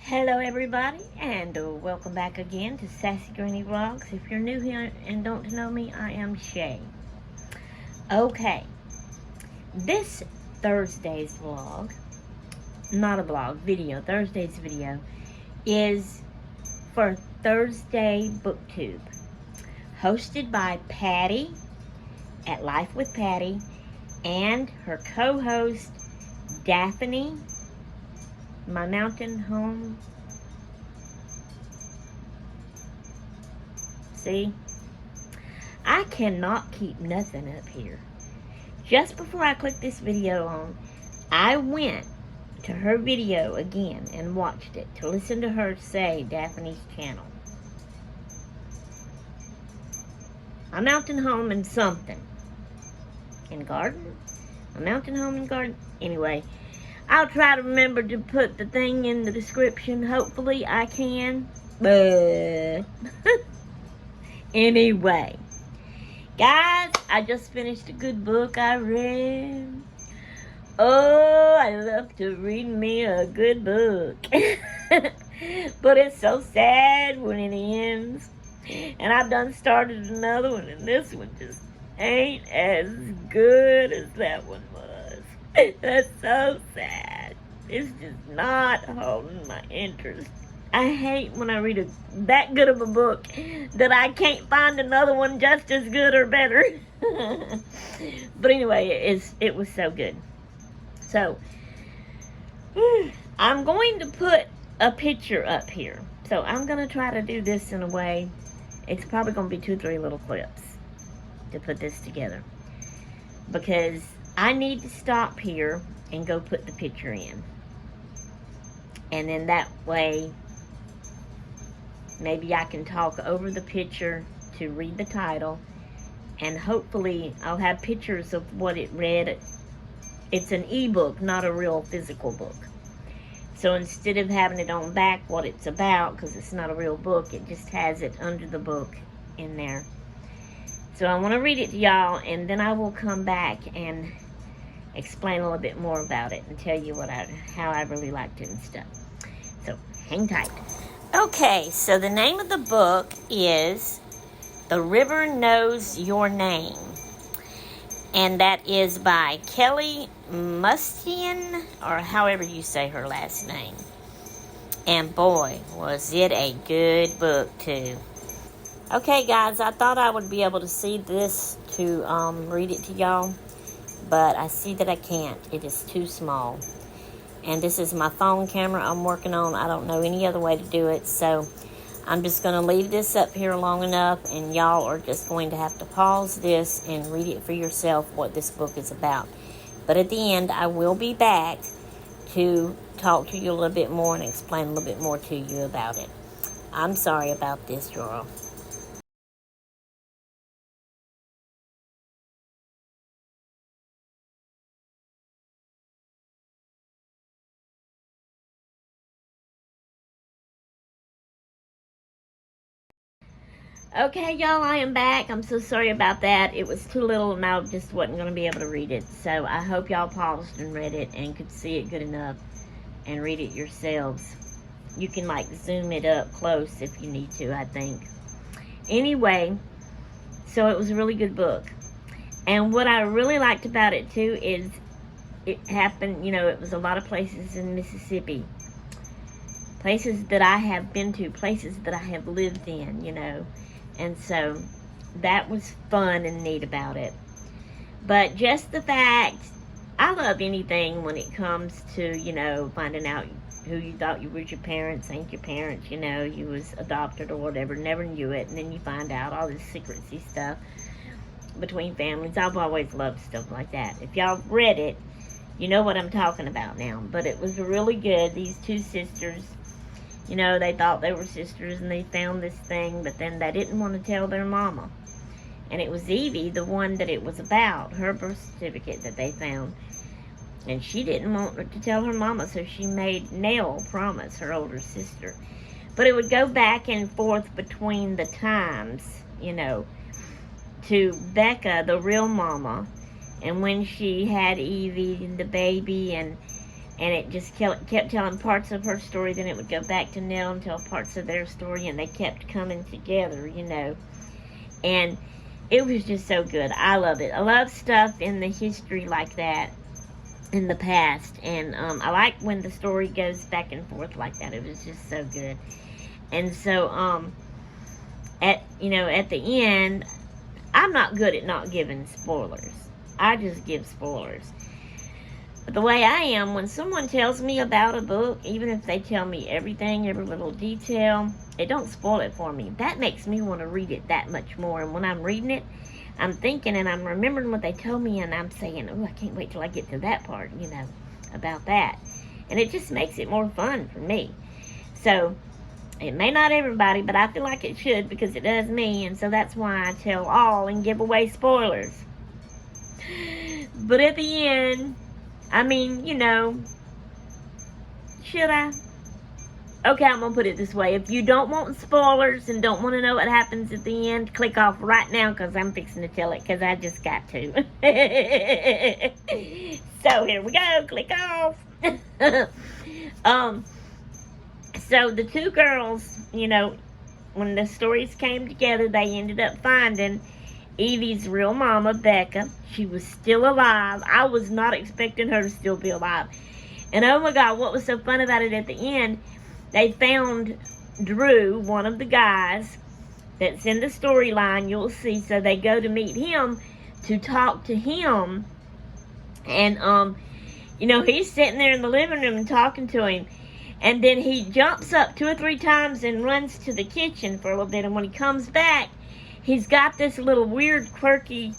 Hello everybody, and welcome back again to Sassy Granny Vlogs. If you're new here and don't know me, I am Shay. Okay, this Thursday's vlog, not a vlog, video, Thursday's video, is for Thursday BookTube, hosted by Patti at Life with Patti and her co-host Daphne, my mountain home. See, I cannot keep nothing up here. Just before I clicked this video on, I went to her video again and watched it to listen to her say Daphne's channel. A mountain home and something. In garden? A mountain home and garden? Anyway, I'll try to remember to put the thing in the description. Hopefully I can. But anyway, guys, I just finished a good book I read. Oh, I love to read me a good book. But it's so sad when it ends. And I've done started another one, and this one just ain't as good as that one was. That's so sad. It's just not holding my interest. I hate when I read that good of a book that I can't find another one just as good or better. But anyway, it was so good. So, I'm going to put a picture up here. So I'm going to try to do this in a way. It's probably going to be 2 or 3 little clips to put this together. Because I need to stop here and go put the picture in. And then that way, maybe I can talk over the picture to read the title. And hopefully I'll have pictures of what it read. It's an ebook, not a real physical book. So instead of having it on back what it's about, because it's not a real book, it just has it under the book in there. So I want to read it to y'all, and then I will come back and explain a little bit more about it and tell you how I really liked it and stuff. So hang tight. Okay, so the name of the book is The River Knows Your Name. And that is by Kelly Mustian, or however you say her last name. And boy, was it a good book too. Okay guys, I thought I would be able to see this to read it to y'all, but I see that I can't. It is too small. And this is my phone camera I'm working on. I don't know any other way to do it, so I'm just going to leave this up here long enough, and y'all are just going to have to pause this and read it for yourself what this book is about. But at the end, I will be back to talk to you a little bit more and explain a little bit more to you about it. I'm sorry about this, y'all. Okay, y'all, I am back. I'm so sorry about that. It was too little and I just wasn't going to be able to read it. So I hope y'all paused and read it and could see it good enough and read it yourselves. You can, like, zoom it up close if you need to, I think. Anyway, so it was a really good book. And what I really liked about it, too, is it happened, it was a lot of places in Mississippi. Places that I have been to, places that I have lived in, And so that was fun and neat about it. But just the fact, I love anything when it comes to, finding out who you thought you was your parents, ain't your parents, you was adopted or whatever, never knew it. And then you find out all this secrecy stuff between families. I've always loved stuff like that. If y'all read it, you know what I'm talking about now. But it was really good. These 2 sisters, they thought they were sisters and they found this thing, but then they didn't want to tell their mama. And it was Evie, the one that it was about, her birth certificate that they found. And she didn't want her to tell her mama, so she made Nell promise, her older sister. But it would go back and forth between the times, to Becca, the real mama, and when she had Evie and the baby, and and it just kept telling parts of her story, then it would go back to Nell and tell parts of their story, and they kept coming together, you know. And it was just so good. I love it. I love stuff in the history like that, in the past, and I like when the story goes back and forth like that. It was just so good. And so at the end, I'm not good at not giving spoilers. I just give spoilers. But the way I am, when someone tells me about a book, even if they tell me everything, every little detail, it don't spoil it for me. That makes me want to read it that much more. And when I'm reading it, I'm thinking and I'm remembering what they told me, and I'm saying, oh, I can't wait till I get to that part, you know, about that. And it just makes it more fun for me. So, it may not everybody, but I feel like it should, because it does me. And so that's why I tell all and give away spoilers. But at the end, I mean, you know, should I? Okay, I'm going to put it this way. If you don't want spoilers and don't want to know what happens at the end, click off right now, because I'm fixing to tell it, because I just got to. So here we go. Click off. So the two girls, you know, when the stories came together, they ended up finding Evie's real mama, Becca. She was still alive. I was not expecting her to still be alive. And oh my God, what was so fun about it at the end, they found Drew, one of the guys that's in the storyline, you'll see. So they go to meet him to talk to him. And, you know, he's sitting there in the living room and talking to him. And then he jumps up 2 or 3 times and runs to the kitchen for a little bit. And when he comes back, he's got this little weird, quirky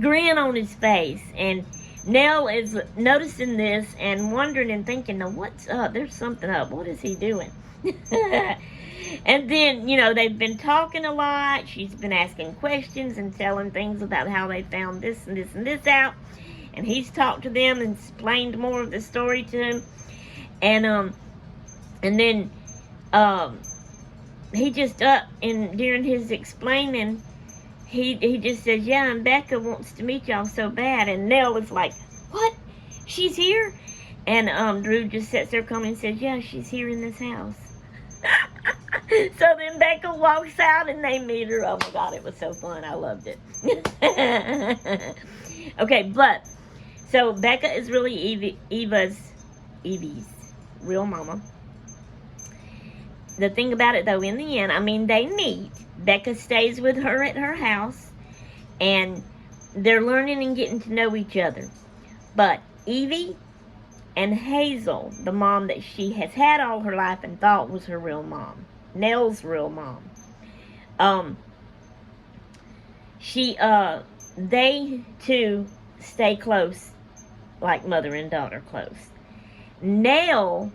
grin on his face. And Nell is noticing this and wondering and thinking, now what's up? There's something up. What is he doing? And then, you know, they've been talking a lot. She's been asking questions and telling things about how they found this and this and this out. And he's talked to them and explained more of the story to him. And then he just during his explaining, he just says, yeah, and Becca wants to meet y'all so bad. And Nell was like, what? She's here? And Drew just sits there calmly and says, yeah, she's here in this house. So then Becca walks out and they meet her. Oh my God, it was so fun. I loved it. Okay, but so Becca is really Evie's real mama. The thing about it, though, in the end, I mean, they meet. Becca stays with her at her house, and they're learning and getting to know each other. But Evie and Hazel, the mom that she has had all her life and thought was her real mom, Nell's real mom, they two stay close, like mother and daughter close. Nell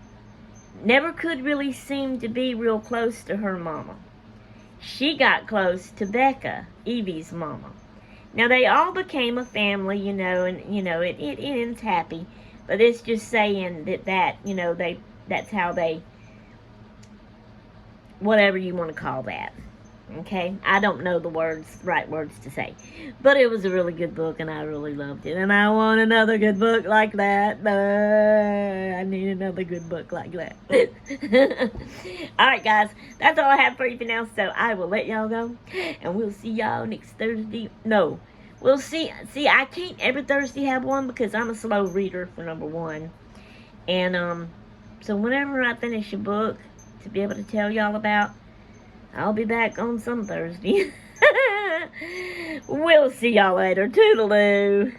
never could really seem to be real close to her mama. She got close to Becca, Evie's mama. Now, they all became a family, you know, and, you know, it ends happy. But it's just saying that you know, that's how they, whatever you want to call that. Okay? I don't know the right words to say. But it was a really good book, and I really loved it. And I want another good book like that. I need another good book like that. Alright, guys. That's all I have for you for now. So I will let y'all go. And we'll see y'all next Thursday. No. We'll see. See, I can't every Thursday have one because I'm a slow reader, for number one. And, so whenever I finish a book to be able to tell y'all about, I'll be back on some Thursday. We'll see y'all later. Toodaloo.